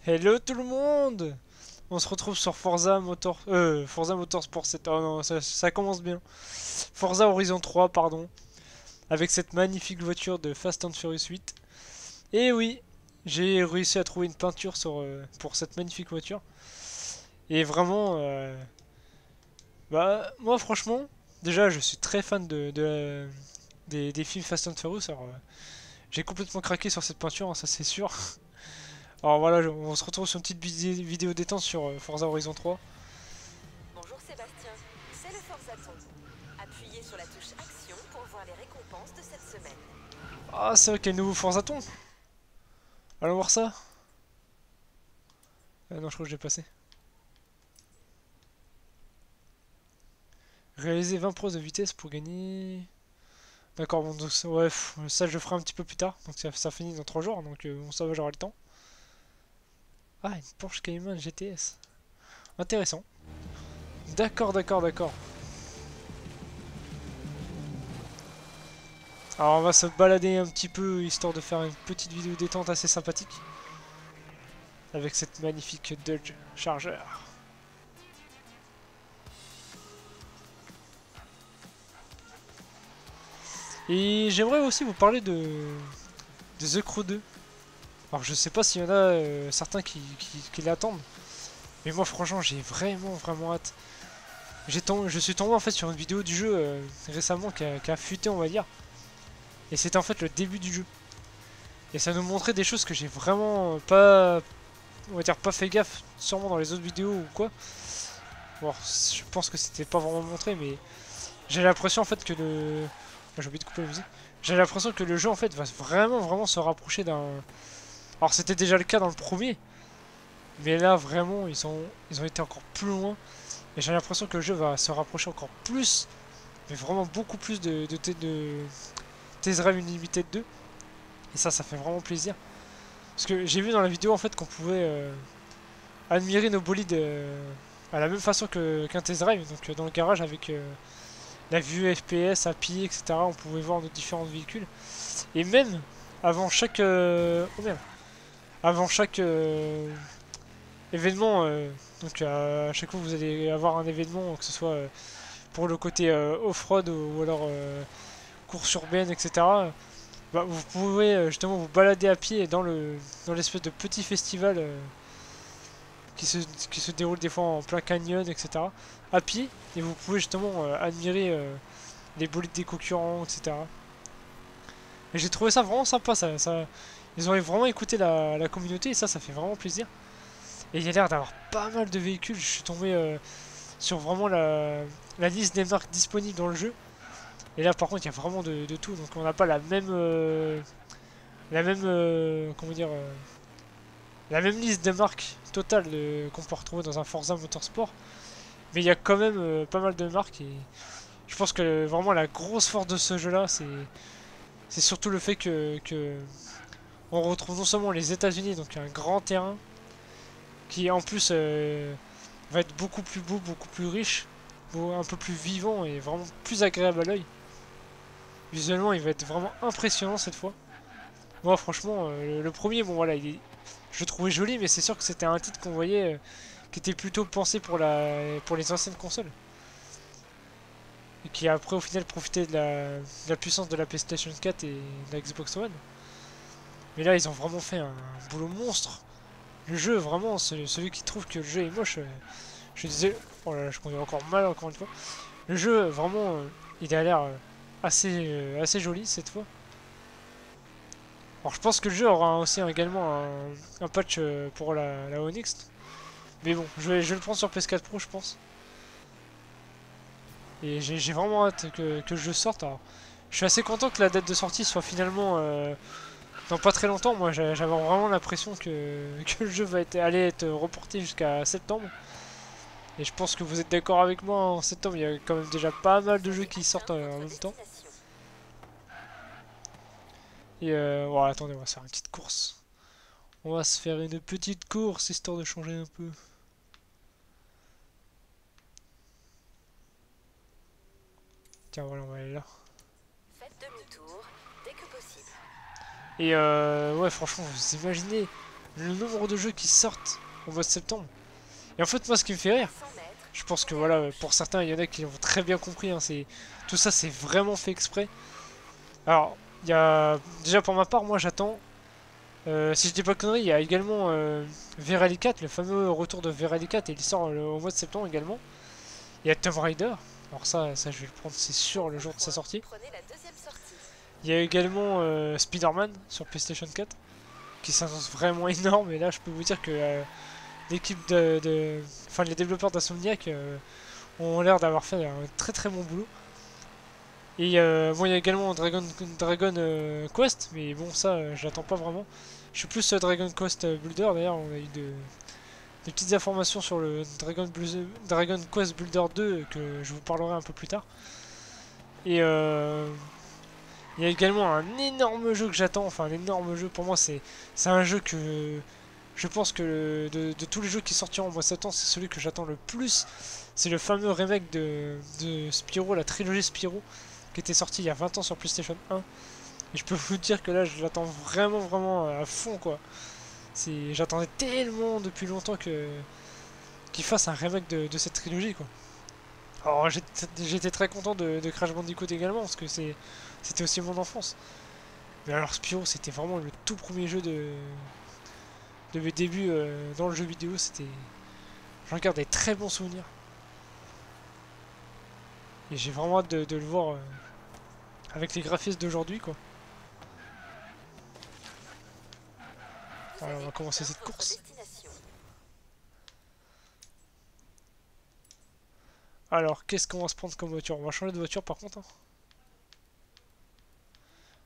Hello tout le monde! On se retrouve sur Forza Motorsport 7. Oh non, ça commence bien. Forza Horizon 3, pardon. Avec cette magnifique voiture de Fast and Furious 8. Et oui, j'ai réussi à trouver une peinture pour cette magnifique voiture. Et vraiment, bah, moi franchement, déjà je suis très fan des films Fast and Furious. Alors, j'ai complètement craqué sur cette peinture, hein, ça c'est sûr. Alors voilà, on se retrouve sur une petite vidéo détente sur Forza Horizon 3. Bonjour Sébastien, c'est le Forzaton. Appuyez sur la touche Action pour voir les récompenses de cette semaine. Ah, c'est vrai qu'il y a le nouveau Forzaton. Allons voir ça. Ah non, je crois que j'ai passé. Réaliser 20 pros de vitesse pour gagner. D'accord, bon, donc ouais, ça je le ferai un petit peu plus tard. Donc ça finit dans 3 jours, donc bon, ça va, j'aurai le temps. Ah, une Porsche Cayman GTS. Intéressant. D'accord, d'accord, d'accord. Alors on va se balader un petit peu, histoire de faire une petite vidéo détente assez sympathique. Avec cette magnifique Dodge Charger. Et j'aimerais aussi vous parler de The Crew 2. Alors je sais pas s'il y en a certains qui l'attendent. Mais moi franchement j'ai vraiment hâte. Je suis tombé en fait sur une vidéo du jeu récemment qui a fuité on va dire. Et c'était en fait le début du jeu. Et ça nous montrait des choses que j'ai vraiment pas, on va dire pas fait gaffe, sûrement dans les autres vidéos ou quoi. Bon, je pense que c'était pas vraiment montré, mais j'ai l'impression en fait que le... J'ai oublié de couper la musique. J'ai l'impression que le jeu en fait va vraiment se rapprocher d'un... Alors c'était déjà le cas dans le premier, mais là vraiment ils ont été encore plus loin. Et j'ai l'impression que le jeu va se rapprocher encore plus, mais vraiment beaucoup plus de Test Drive Unlimited 2. Et ça fait vraiment plaisir. Parce que j'ai vu dans la vidéo en fait qu'on pouvait admirer nos bolides à la même façon qu'un Test Drive, donc dans le garage avec la vue FPS, API, etc. On pouvait voir nos différents véhicules. Et même avant chaque, oh merde, avant chaque événement, donc à chaque fois que vous allez avoir un événement, que ce soit pour le côté off-road ou alors course urbaine, etc. Bah, vous pouvez justement vous balader à pied dans l'espèce de petit festival qui se, qui se déroule des fois en plein canyon, etc. à pied, et vous pouvez justement admirer les bolides des concurrents, etc. Et j'ai trouvé ça vraiment sympa, ils ont vraiment écouté la communauté, et ça fait vraiment plaisir. Et il y a l'air d'avoir pas mal de véhicules, je suis tombé sur vraiment la liste des marques disponibles dans le jeu. Et là par contre il y a vraiment de tout, donc on n'a pas comment dire, la même liste de marques totale qu'on peut retrouver dans un Forza Motorsport. Mais il y a quand même pas mal de marques et je pense que vraiment la grosse force de ce jeu là c'est surtout le fait que on retrouve non seulement les États-Unis, donc un grand terrain qui en plus va être beaucoup plus beau, beaucoup plus riche, un peu plus vivant et vraiment plus agréable à l'œil. Visuellement il va être vraiment impressionnant cette fois. Moi franchement le premier bon voilà je le trouvais joli mais c'est sûr que c'était un titre qu'on voyait qui était plutôt pensé pour les anciennes consoles. Et qui a après au final profité de la puissance de la PlayStation 4 et de la Xbox One. Mais là ils ont vraiment fait un boulot monstre. Le jeu vraiment, celui qui trouve que le jeu est moche, je disais, oh là là je conduis encore mal encore une fois. Le jeu vraiment il a l'air assez joli cette fois. Alors je pense que le jeu aura aussi également un patch pour la One X. Mais bon, je vais le prendre sur PS4 Pro je pense. Et j'ai vraiment hâte que le jeu sorte. Alors, je suis assez content que la date de sortie soit finalement dans pas très longtemps. Moi j'avais vraiment l'impression que le jeu allait être reporté jusqu'à septembre. Et je pense que vous êtes d'accord avec moi, en septembre il y a quand même déjà pas mal de Vous jeux avez qui atteint sortent en votre même temps. destination. Et voilà, attendez, on va se faire une petite course. On va se faire une petite course histoire de changer un peu. Tiens, voilà, on va aller là. Faites demi-tour dès que possible. Et ouais, franchement, vous imaginez le nombre de jeux qui sortent au mois de septembre. Et en fait, moi, ce qui me fait rire, 100 mètres. je pense que voilà, pour certains, il y en a qui l'ont très bien compris. Hein, tout ça, c'est vraiment fait exprès. Alors, il y a déjà pour ma part, moi, j'attends. Si je dis pas de conneries, il y a également Verali 4, le fameux retour de Verali 4, et il sort au mois de septembre également. Il y a Tomb Raider. Alors ça, je vais le prendre, c'est sûr, le jour de sa sortie. Prenez la deuxième sortie. Il y a également Spider-Man sur PlayStation 4, qui s'annonce vraiment énorme. Et là, je peux vous dire que l'équipe enfin, les développeurs d'Insomniac ont l'air d'avoir fait un très très bon boulot. Et bon, il y a également Dragon Quest, mais bon, ça, j'attends pas vraiment. Je suis plus Dragon Quest Builder. D'ailleurs, on a eu des petites informations sur le Dragon Quest Builder 2 que je vous parlerai un peu plus tard. Et il y a également un énorme jeu que j'attends. Enfin, un énorme jeu pour moi, c'est un jeu que je pense que de tous les jeux qui sortiront en mois de septembre, c'est celui que j'attends le plus. C'est le fameux remake de Spyro, la trilogie Spyro, qui était sorti il y a 20 ans sur PlayStation 1. Et je peux vous dire que là, je l'attends vraiment, vraiment à fond, quoi. J'attendais tellement depuis longtemps qu'il fasse un remake de cette trilogie, quoi. Alors, j'étais très content de Crash Bandicoot également, parce que c'était aussi mon enfance. Mais alors, Spyro, c'était vraiment le tout premier jeu de mes débuts dans le jeu vidéo. J'en garde des très bons souvenirs. Et j'ai vraiment hâte de le voir avec les graphismes d'aujourd'hui, quoi. Alors, on va commencer cette course. Alors, qu'est-ce qu'on va se prendre comme voiture? On va changer de voiture par contre. Hein.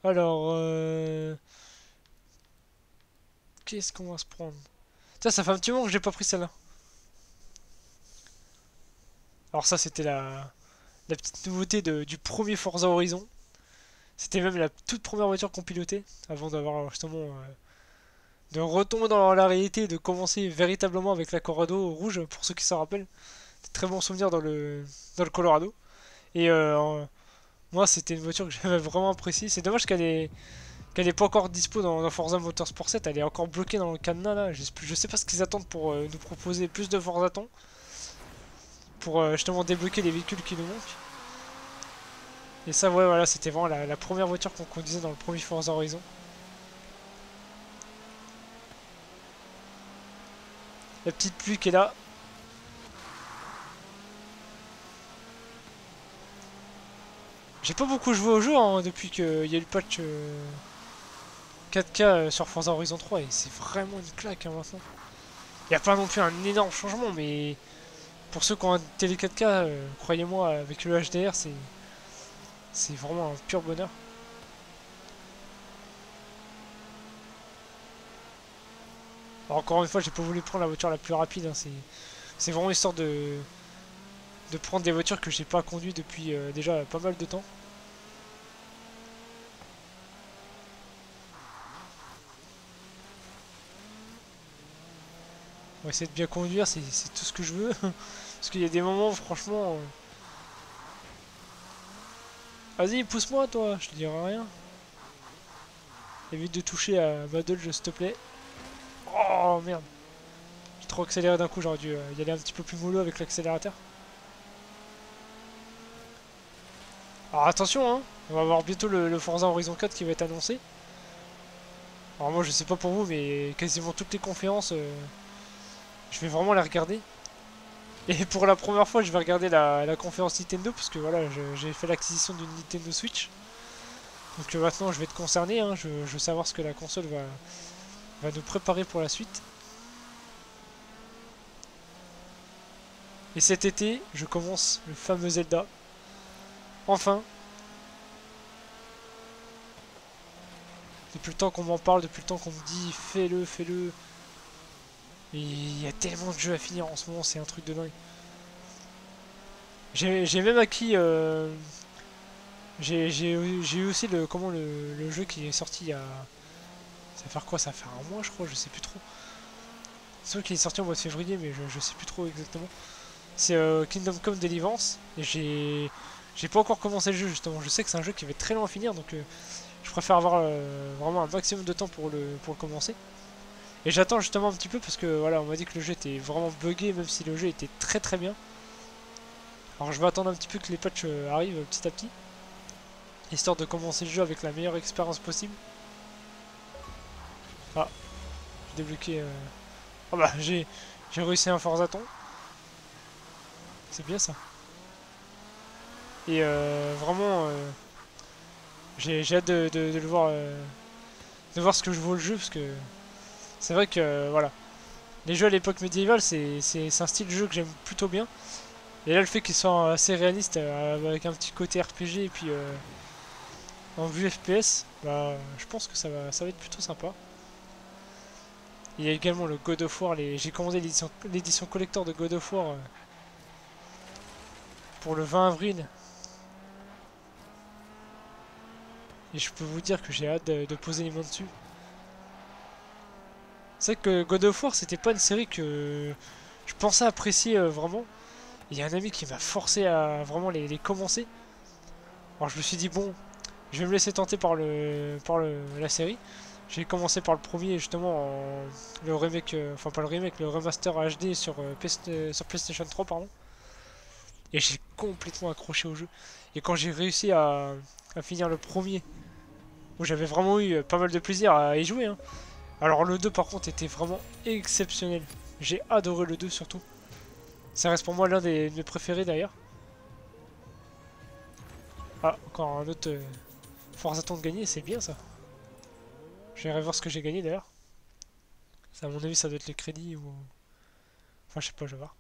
Alors, qu'est-ce qu'on va se prendre? Tiens, ça fait un petit moment que j'ai pas pris celle-là. Alors ça, c'était la petite nouveauté du premier Forza Horizon. C'était même la toute première voiture qu'on pilotait, avant d'avoir justement... de retomber dans la réalité et de commencer véritablement avec la Corrado rouge, pour ceux qui s'en rappellent. Des très bons souvenirs dans le Colorado. Et moi, c'était une voiture que j'avais vraiment appréciée. C'est dommage qu'elle est pas encore dispo dans Forza Motorsport 7. Elle est encore bloquée dans le cadenas là. Je sais pas ce qu'ils attendent pour nous proposer plus de Forza Ton. Pour justement débloquer les véhicules qui nous manquent. Et ça, ouais, voilà, c'était vraiment la première voiture qu'on conduisait dans le premier Forza Horizon. La petite pluie qui est là. J'ai pas beaucoup joué au jeu hein, depuis qu'il y a eu le patch 4K sur Forza Horizon 3 et c'est vraiment une claque hein, maintenant. Il n'y a pas non plus un énorme changement, mais pour ceux qui ont un télé 4K, croyez-moi, avec le HDR, c'est vraiment un pur bonheur. Alors, encore une fois, j'ai pas voulu prendre la voiture la plus rapide. Hein, c'est vraiment histoire de prendre des voitures que j'ai pas conduites depuis déjà pas mal de temps. On va essayer de bien conduire, c'est tout ce que je veux. Parce qu'il y a des moments où franchement... Vas-y, pousse-moi toi, je te dirai rien. Évite de toucher à ma Dodge, s'il te plaît. Oh merde. J'ai trop accéléré d'un coup, j'aurais dû y aller un petit peu plus mollo avec l'accélérateur. Alors attention, hein, on va avoir bientôt le Forza Horizon 4 qui va être annoncé. Alors moi je sais pas pour vous, mais quasiment toutes les conférences, je vais vraiment les regarder. Et pour la première fois, je vais regarder la conférence Nintendo, parce que voilà, j'ai fait l'acquisition d'une Nintendo Switch. Donc maintenant je vais être concerné, hein, je veux savoir ce que la console va nous préparer pour la suite. Et cet été, je commence le fameux Zelda. Enfin. Depuis le temps qu'on m'en parle, depuis le temps qu'on me dit fais-le, fais-le. Et il y a tellement de jeux à finir en ce moment, c'est un truc de dingue. J'ai même acquis... j'ai eu aussi le jeu qui est sorti il y a... Ça va faire quoi? Ça va faire un mois je crois, je sais plus trop. C'est sûr qu'il est sorti au mois de février, mais je sais plus trop exactement. C'est Kingdom Come Deliverance. Et j'ai pas encore commencé le jeu justement. Je sais que c'est un jeu qui va être très long à finir, donc je préfère avoir vraiment un maximum de temps pour le commencer. Et j'attends justement un petit peu parce que voilà, on m'a dit que le jeu était vraiment buggé, même si le jeu était très très bien. Alors je vais attendre un petit peu que les patchs arrivent petit à petit, histoire de commencer le jeu avec la meilleure expérience possible. Ah, j'ai débloqué... Oh bah j'ai réussi un Forzaton. C'est bien ça. Et vraiment, j'ai hâte de le voir, de voir ce que je vaux le jeu, parce que c'est vrai que voilà, les jeux à l'époque médiévale, c'est un style de jeu que j'aime plutôt bien. Et là, le fait qu'ils soient assez réalistes, avec un petit côté RPG et puis en vue FPS, bah, je pense que ça va être plutôt sympa. Il y a également le God of War, j'ai commandé l'édition collector de God of War pour le 20 avril. Et je peux vous dire que j'ai hâte de poser les mains dessus. C'est vrai que God of War, c'était pas une série que je pensais apprécier vraiment. Il y a un ami qui m'a forcé à vraiment les commencer. Alors je me suis dit, bon, je vais me laisser tenter par la série. J'ai commencé par le premier, justement, le remake, enfin pas le remake, le remaster HD sur PlayStation 3, pardon. Et j'ai complètement accroché au jeu. Et quand j'ai réussi à finir le premier, où j'avais vraiment eu pas mal de plaisir à y jouer, hein. Alors le 2 par contre était vraiment exceptionnel. J'ai adoré le 2 surtout. Ça reste pour moi l'un de mes préférés d'ailleurs. Ah, encore un autre Forzaton de gagner, c'est bien ça. Je vais voir ce que j'ai gagné d'ailleurs. Ça, à mon avis, ça doit être les crédits ou. Enfin, je sais pas, je vais voir.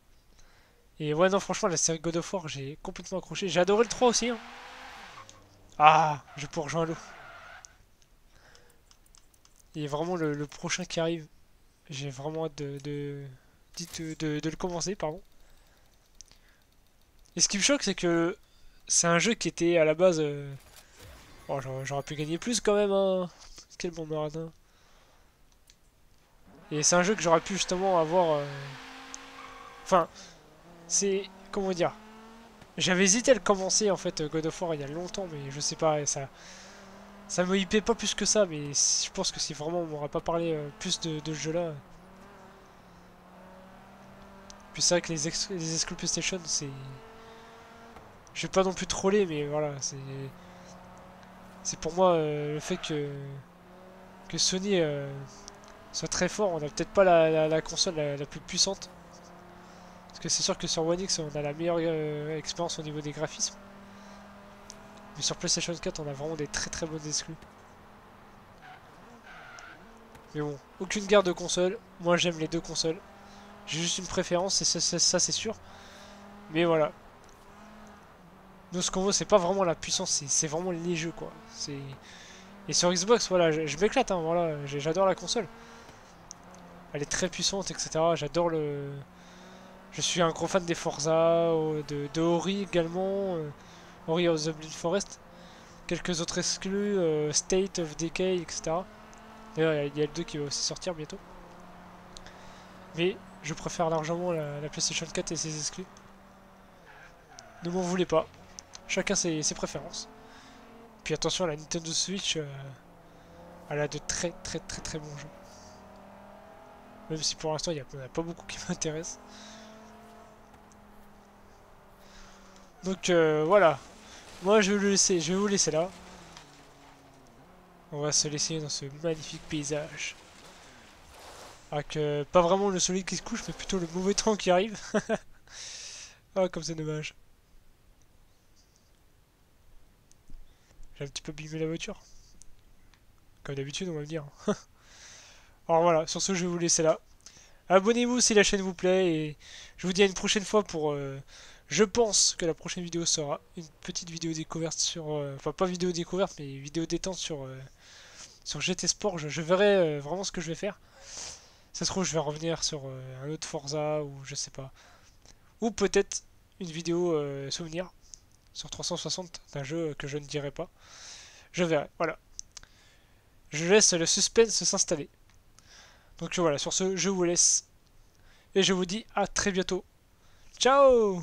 Et ouais, non, franchement, la série God of War, j'ai complètement accroché. J'ai adoré le 3 aussi, hein. Ah, je peux rejoindre l'eau. Et vraiment, le prochain qui arrive, j'ai vraiment hâte de le commencer, pardon. Et ce qui me choque, c'est que c'est un jeu qui était à la base. Oh, j'aurais pu gagner plus quand même, hein. Quel bon maradin. Et c'est un jeu que j'aurais pu justement avoir. Enfin, c'est. Comment dire? J'avais hésité à le commencer en fait, God of War, il y a longtemps, mais je sais pas, ça me hypait pas plus que ça. Mais je pense que si vraiment on m'aurait pas parlé plus de ce jeu-là. Puis c'est vrai que les exclus PlayStation, c'est. Je vais pas non plus troller, mais voilà, c'est pour moi le fait que Sony soit très fort. On a peut-être pas la console la plus puissante. Parce que c'est sûr que sur One X, on a la meilleure expérience au niveau des graphismes. Mais sur PlayStation 4, on a vraiment des très très bonnes exclus. Mais bon, aucune guerre de console. Moi, j'aime les deux consoles. J'ai juste une préférence, et ça c'est sûr. Mais voilà. Nous, ce qu'on veut, c'est pas vraiment la puissance, c'est vraiment les jeux, quoi. Et sur Xbox, voilà, je m'éclate, hein, voilà, j'adore la console. Elle est très puissante, etc. J'adore le... Je suis un gros fan des Forza, de Ori également, Ori of the Blind Forest. Quelques autres exclus, State of Decay, etc. D'ailleurs, il y a le 2 qui va aussi sortir bientôt. Mais je préfère largement la PlayStation 4 et ses exclus. Ne m'en voulez pas. Chacun ses préférences. Puis attention, la Nintendo Switch, elle a de très très très très bons jeux. Même si pour l'instant, il n'y en a pas beaucoup qui m'intéressent. Donc voilà. Moi, je vais vous laisser là. On va se laisser dans ce magnifique paysage. Avec pas vraiment le soleil qui se couche, mais plutôt le mauvais temps qui arrive. Ah, comme c'est dommage. J'ai un petit peu abîmé la voiture. Comme d'habitude, on va me dire. Alors voilà, sur ce, je vais vous laisser là. Abonnez-vous si la chaîne vous plaît et je vous dis à une prochaine fois pour... je pense que la prochaine vidéo sera une petite vidéo découverte sur... enfin, pas vidéo découverte, mais vidéo détente sur GT Sport. Je verrai vraiment ce que je vais faire. Ça se trouve, je vais revenir sur un autre Forza ou je sais pas. Ou peut-être une vidéo souvenir sur 360 d'un jeu que je ne dirai pas. Je verrai, voilà. Je laisse le suspense s'installer. Donc voilà, sur ce, je vous laisse. Et je vous dis à très bientôt. Ciao!